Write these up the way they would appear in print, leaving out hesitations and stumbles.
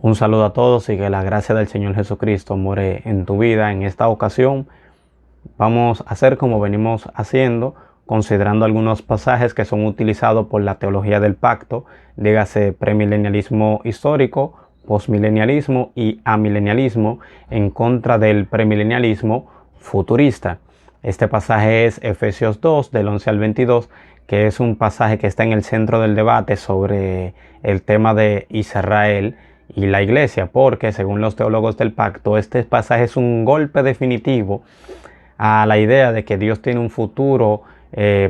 Un saludo a todos y que la gracia del Señor Jesucristo more en tu vida. En esta ocasión vamos a hacer como venimos haciendo, considerando algunos pasajes que son utilizados por la teología del pacto, dígase premilenialismo histórico, postmilenialismo y amilenialismo, en contra del premilenialismo futurista. Este pasaje es Efesios 2, del 11 al 22, que es un pasaje que está en el centro del debate sobre el tema de Israel y la iglesia, porque según los teólogos del pacto, este pasaje es un golpe definitivo a la idea de que Dios tiene un futuro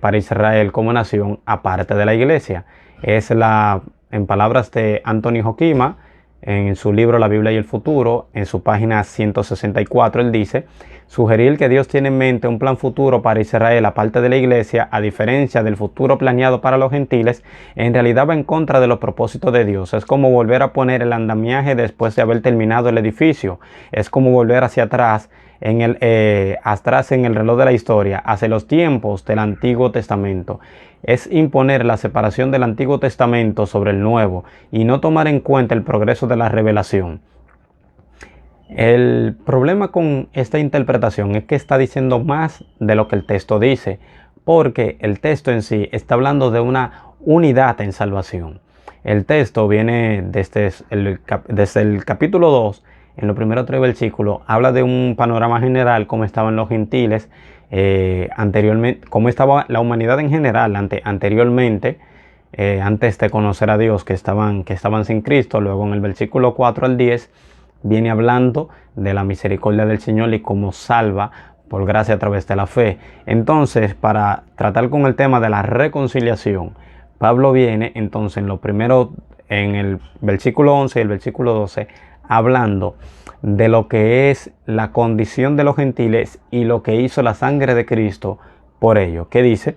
para Israel como nación aparte de la iglesia. En palabras de Anthony Hoekema, en su libro La Biblia y el Futuro, en su página 164, él dice: sugerir que Dios tiene en mente un plan futuro para Israel aparte de la iglesia, a diferencia del futuro planeado para los gentiles, en realidad va en contra de los propósitos de Dios. Es como volver a poner el andamiaje después de haber terminado el edificio. Es como volver hacia atrás en el reloj de la historia, hacia los tiempos del Antiguo Testamento. Es imponer la separación del Antiguo Testamento sobre el Nuevo y no tomar en cuenta el progreso de la revelación. El problema con esta interpretación es que está diciendo más de lo que el texto dice, porque el texto en sí está hablando de una unidad en salvación. El texto viene desde el capítulo 2, en los primeros 3 versículos, habla de un panorama general, cómo estaban los gentiles anteriormente, cómo estaba la humanidad en general anteriormente, antes de conocer a Dios, que estaban sin Cristo. Luego en el versículo 4 al 10 viene hablando de la misericordia del Señor y cómo salva por gracia a través de la fe. Entonces, para tratar con el tema de la reconciliación, Pablo viene entonces en el versículo 11 y el versículo 12, hablando de lo que es la condición de los gentiles y lo que hizo la sangre de Cristo por ello. ¿Qué dice?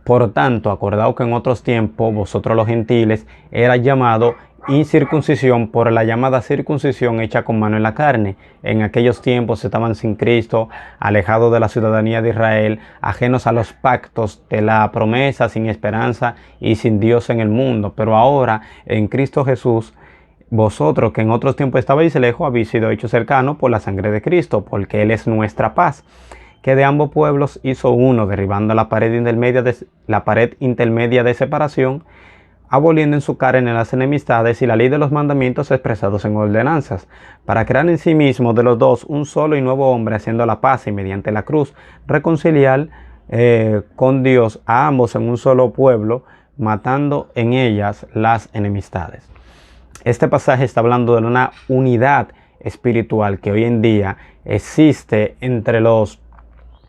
Por tanto, acordaos que en otros tiempos vosotros los gentiles erais llamados incircuncisión por la llamada circuncisión hecha con mano en la carne. En aquellos tiempos estaban sin Cristo, alejados de la ciudadanía de Israel, ajenos a los pactos de la promesa, sin esperanza y sin Dios en el mundo. Pero ahora, en Cristo Jesús, vosotros que en otros tiempos estabais lejos, habéis sido hechos cercanos por la sangre de Cristo, porque Él es nuestra paz, que de ambos pueblos hizo uno, derribando la pared intermedia de separación, aboliendo en su carne las enemistades y la ley de los mandamientos expresados en ordenanzas, para crear en sí mismo de los dos un solo y nuevo hombre, haciendo la paz, y mediante la cruz reconciliar con Dios a ambos en un solo pueblo, matando en ellas las enemistades. Este pasaje está hablando de una unidad espiritual que hoy en día existe entre los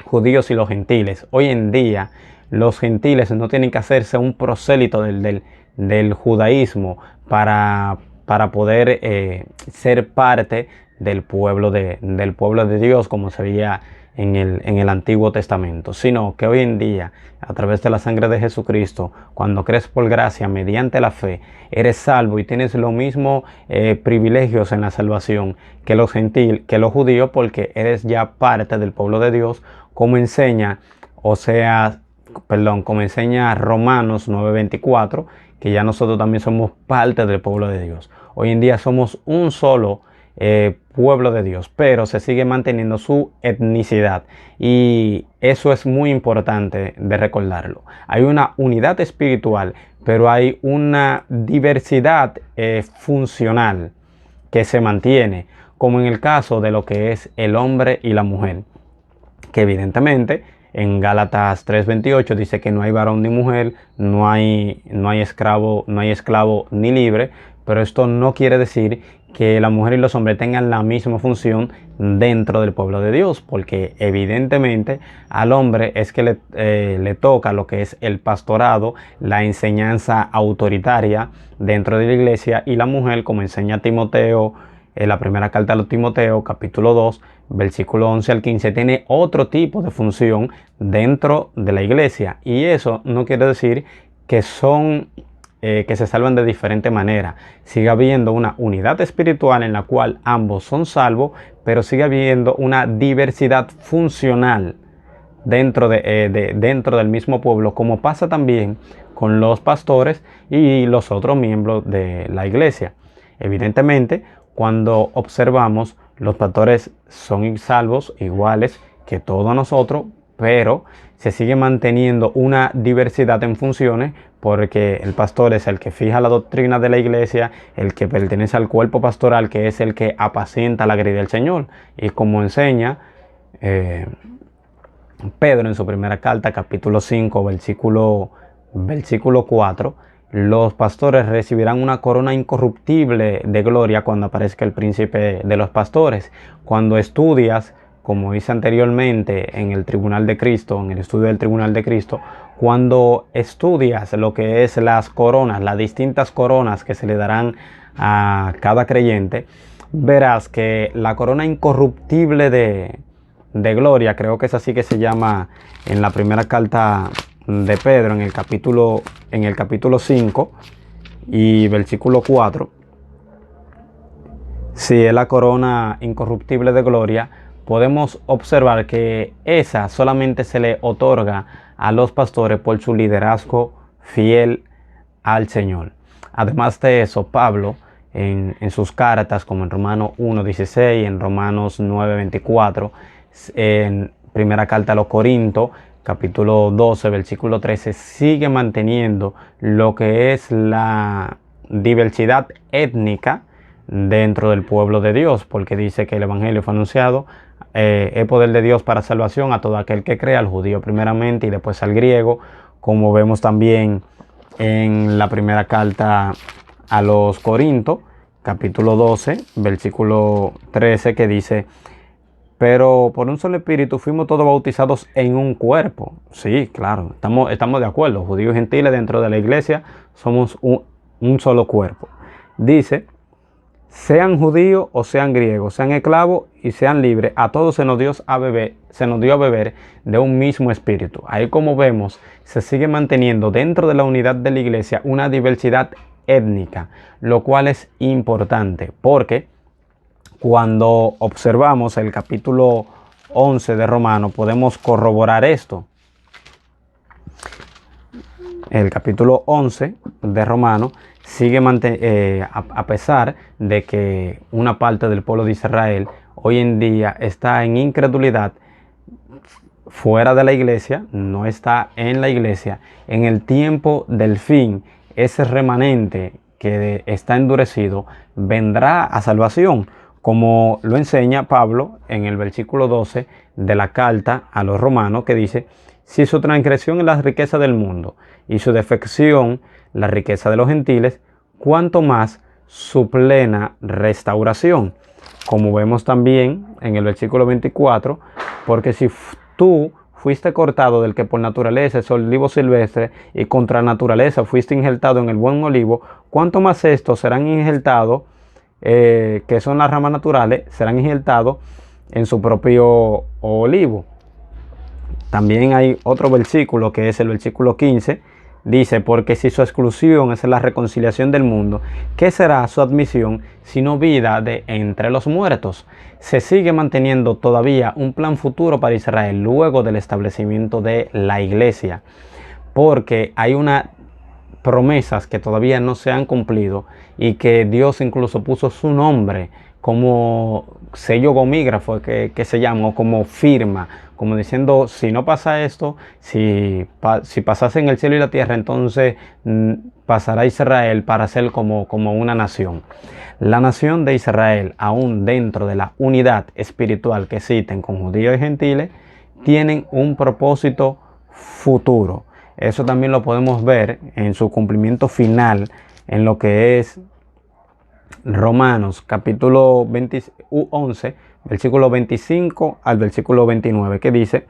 judíos y los gentiles. Hoy en día los gentiles no tienen que hacerse un prosélito del judaísmo para poder ser parte del pueblo de Dios, como se veía en el Antiguo Testamento, sino que hoy en día, a través de la sangre de Jesucristo, cuando crees por gracia mediante la fe, eres salvo y tienes los mismos privilegios en la salvación que los judíos, porque eres ya parte del pueblo de Dios, como enseña Romanos 9:24, que ya nosotros también somos parte del pueblo de Dios. Hoy en día somos un solo pueblo de Dios, pero se sigue manteniendo su etnicidad, y eso es muy importante de recordarlo. Hay una unidad espiritual, pero hay una diversidad funcional que se mantiene, como en el caso de lo que es el hombre y la mujer, que evidentemente en Gálatas 3:28 dice que no hay varón ni mujer, no hay esclavo ni libre, pero esto no quiere decir que la mujer y los hombres tengan la misma función dentro del pueblo de Dios, porque evidentemente al hombre es que le toca lo que es el pastorado, la enseñanza autoritaria dentro de la iglesia, y la mujer, como enseña Timoteo, en la primera carta a los Timoteo, capítulo 2, versículo 11 al 15, tiene otro tipo de función dentro de la iglesia, y eso no quiere decir que se salvan de diferente manera. Sigue habiendo una unidad espiritual en la cual ambos son salvos, pero sigue habiendo una diversidad funcional dentro del mismo pueblo, como pasa también con los pastores y los otros miembros de la iglesia. Evidentemente, cuando observamos, los pastores son salvos iguales que todos nosotros, pero se sigue manteniendo una diversidad en funciones porque el pastor es el que fija la doctrina de la iglesia, el que pertenece al cuerpo pastoral, que es el que apacienta la grey del Señor. Y como enseña Pedro en su primera carta, capítulo 5, versículo 4, los pastores recibirán una corona incorruptible de gloria cuando aparezca el príncipe de los pastores. Cuando estudias, como hice anteriormente en el Tribunal de Cristo, en el estudio del Tribunal de Cristo, cuando estudias lo que es las coronas, las distintas coronas que se le darán a cada creyente, verás que la corona incorruptible de gloria, creo que es así que se llama en la primera carta de Pedro, en el capítulo 5 y versículo 4, si es la corona incorruptible de gloria, podemos observar que esa solamente se le otorga a los pastores por su liderazgo fiel al Señor. Además de eso, Pablo en sus cartas, como en Romanos 1:16, en Romanos 9:24, en primera carta a los Corintios, capítulo 12, versículo 13, sigue manteniendo lo que es la diversidad étnica dentro del pueblo de Dios, porque dice que el evangelio fue anunciado, el poder de Dios para salvación a todo aquel que crea, al judío primeramente y después al griego, como vemos también en la primera carta a los Corintios, capítulo 12, versículo 13, que dice: pero por un solo espíritu fuimos todos bautizados en un cuerpo. Sí, claro, estamos de acuerdo. Judíos y gentiles dentro de la iglesia somos un solo cuerpo. Dice: sean judíos o sean griegos, sean esclavos y sean libres, a todos se nos dio a beber de un mismo espíritu. Ahí, como vemos, se sigue manteniendo dentro de la unidad de la iglesia una diversidad étnica, lo cual es importante porque cuando observamos el capítulo 11 de Romanos podemos corroborar esto. El capítulo 11 de Romanos sigue a pesar de que una parte del pueblo de Israel hoy en día está en incredulidad, fuera de la iglesia, no está en la iglesia. En el tiempo del fin, ese remanente que está endurecido vendrá a salvación, como lo enseña Pablo en el versículo 12 de la carta a los romanos, que dice: si su transgresión es la riqueza del mundo y su defección la riqueza de los gentiles, cuanto más su plena restauración. Como vemos también en el versículo 24, porque si tú fuiste cortado del que por naturaleza es olivo silvestre y contra naturaleza fuiste injertado en el buen olivo, cuanto más estos serán injertados, que son las ramas naturales, serán injertados en su propio olivo. También hay otro versículo que es el versículo 15, dice: porque si su exclusión es la reconciliación del mundo, ¿qué será su admisión sino vida de entre los muertos? Se sigue manteniendo todavía un plan futuro para Israel luego del establecimiento de la iglesia, porque hay unas promesas que todavía no se han cumplido y que Dios incluso puso su nombre como sello gomígrafo, que se llama, o como firma, como diciendo: si no pasa esto, si pasase en el cielo y la tierra, entonces pasará Israel para ser como una nación. La nación de Israel, aún dentro de la unidad espiritual que existen con judíos y gentiles, tienen un propósito futuro. Eso también lo podemos ver en su cumplimiento final en lo que es Romanos capítulo 11, versículo 25 al versículo 29, que dice: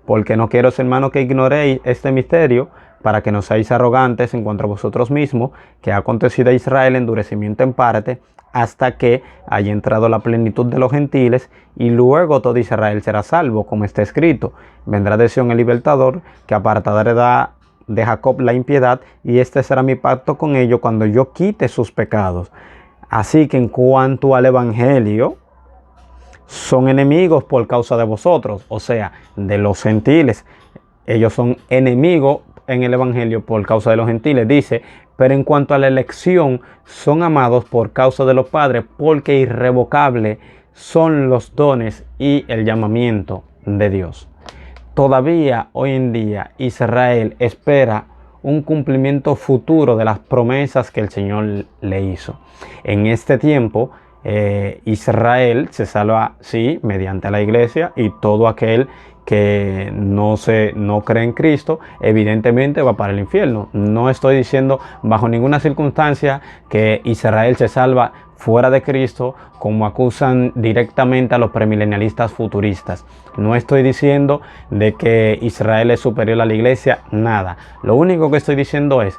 porque no quiero, hermanos, que ignoréis este misterio, para que no seáis arrogantes en cuanto a vosotros mismos, que ha acontecido a Israel endurecimiento en parte, hasta que haya entrado la plenitud de los gentiles, y luego todo Israel será salvo, como está escrito: vendrá de Sión el libertador, que apartará de Jacob la impiedad, y este será mi pacto con ellos cuando yo quite sus pecados. Así que en cuanto al evangelio, son enemigos por causa de vosotros, o sea, de los gentiles. Ellos son enemigos en el evangelio por causa de los gentiles. Dice: Pero en cuanto a la elección, son amados por causa de los padres, porque irrevocable son los dones y el llamamiento de Dios. Todavía hoy en día Israel espera un cumplimiento futuro de las promesas que el Señor le hizo. En este tiempo, Israel se salva, sí, mediante la iglesia, y todo aquel que no cree en Cristo, evidentemente va para el infierno. No estoy diciendo bajo ninguna circunstancia que Israel se salva fuera de Cristo, como acusan directamente a los premilenialistas futuristas. No estoy diciendo de que Israel es superior a la iglesia, nada. Lo único que estoy diciendo es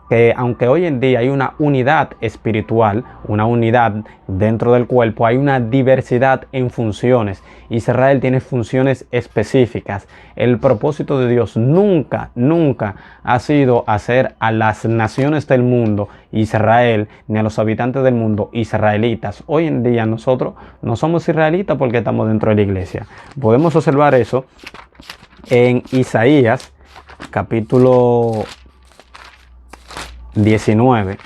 que aunque hoy en día hay una unidad espiritual, una unidad dentro del cuerpo, hay una diversidad en funciones. Israel tiene funciones específicas. El propósito de Dios nunca ha sido hacer a las naciones del mundo Israel, ni a los habitantes del mundo israelitas. Hoy en día nosotros no somos israelitas porque estamos dentro de la iglesia. Podemos observar eso en Isaías, capítulo 19,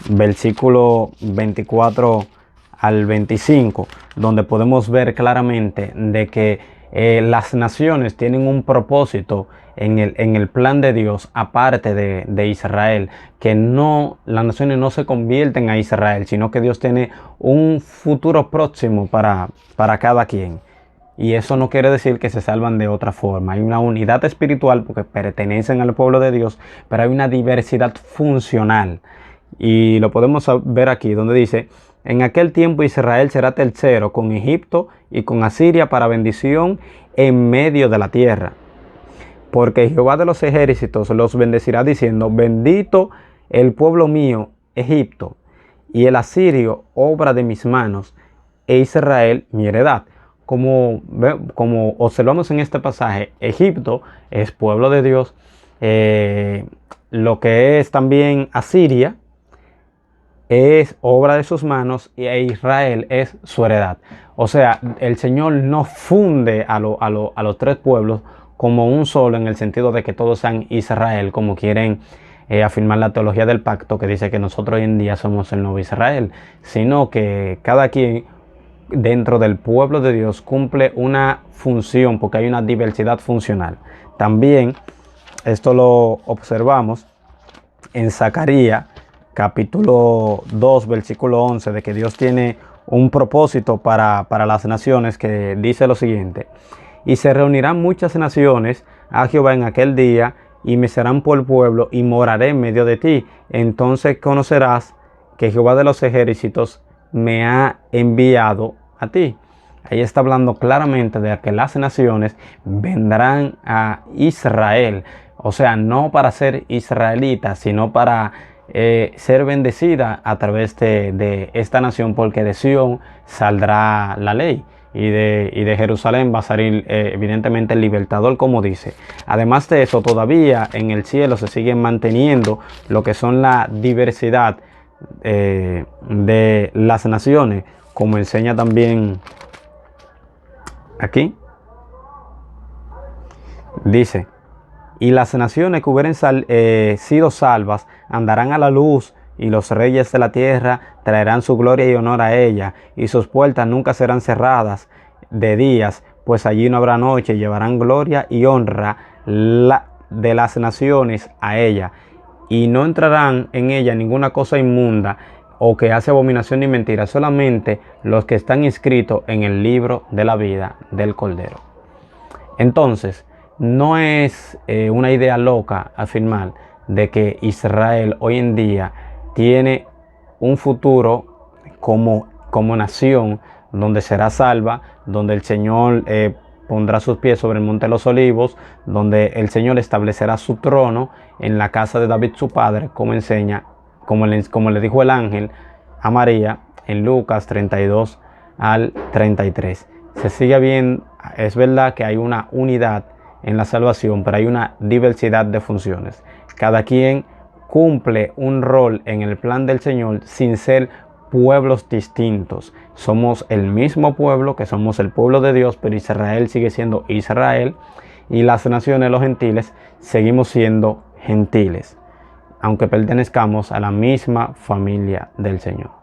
versículo 24 al 25, donde podemos ver claramente de que las naciones tienen un propósito en el plan de Dios, aparte de Israel, que las naciones no se convierten a Israel, sino que Dios tiene un futuro próximo para cada quien. Y eso no quiere decir que se salvan de otra forma. Hay una unidad espiritual porque pertenecen al pueblo de Dios, pero hay una diversidad funcional. Y lo podemos ver aquí, donde dice: en aquel tiempo Israel será tercero con Egipto y con Asiria para bendición en medio de la tierra. Porque Jehová de los ejércitos los bendecirá diciendo: bendito el pueblo mío, Egipto, y el asirio, obra de mis manos, e Israel, mi heredad. Como observamos en este pasaje, Egipto es pueblo de Dios. Lo que es también Asiria es obra de sus manos, e Israel es su heredad. O sea, el Señor no funde a los tres pueblos como un solo, en el sentido de que todos sean Israel, como quieren afirmar la teología del pacto, que dice que nosotros hoy en día somos el nuevo Israel, sino que cada quien dentro del pueblo de Dios cumple una función, porque hay una diversidad funcional. También esto lo observamos en Zacarías capítulo 2 versículo 11, de que Dios tiene un propósito para las naciones, que dice lo siguiente: y se reunirán muchas naciones a Jehová en aquel día, y me serán por pueblo, y moraré en medio de ti. Entonces conocerás que Jehová de los ejércitos me ha enviado a ti. Ahí está hablando claramente de que las naciones vendrán a Israel, o sea, no para ser israelitas, sino para ser bendecida a través de esta nación, porque de Sión saldrá la ley, y de Jerusalén va a salir evidentemente el libertador, como dice. Además de eso, todavía en el cielo se siguen manteniendo lo que son la diversidad de las naciones, como enseña también aquí. Dice: y las naciones que hubieran sido salvas andarán a la luz, y los reyes de la tierra traerán su gloria y honor a ella, y sus puertas nunca serán cerradas de días, pues allí no habrá noche. Llevarán gloria y honra de las naciones a ella, y no entrarán en ella ninguna cosa inmunda o que hace abominación ni mentira, solamente los que están inscritos en el libro de la vida del Cordero. Entonces, no es una idea loca afirmar de que Israel hoy en día tiene un futuro como nación, donde será salva, donde el Señor pondrá sus pies sobre el monte de los olivos, donde el Señor establecerá su trono en la casa de David su padre, como enseña, como le dijo el ángel a María en Lucas 32 al 33. Se sigue viendo, es verdad que hay una unidad en la salvación, pero hay una diversidad de funciones. Cada quien cumple un rol en el plan del Señor sin ser pueblos distintos. Somos el mismo pueblo, que somos el pueblo de Dios, pero Israel sigue siendo Israel, y las naciones, los gentiles, seguimos siendo gentiles. aunque pertenezcamos a la misma familia del Señor.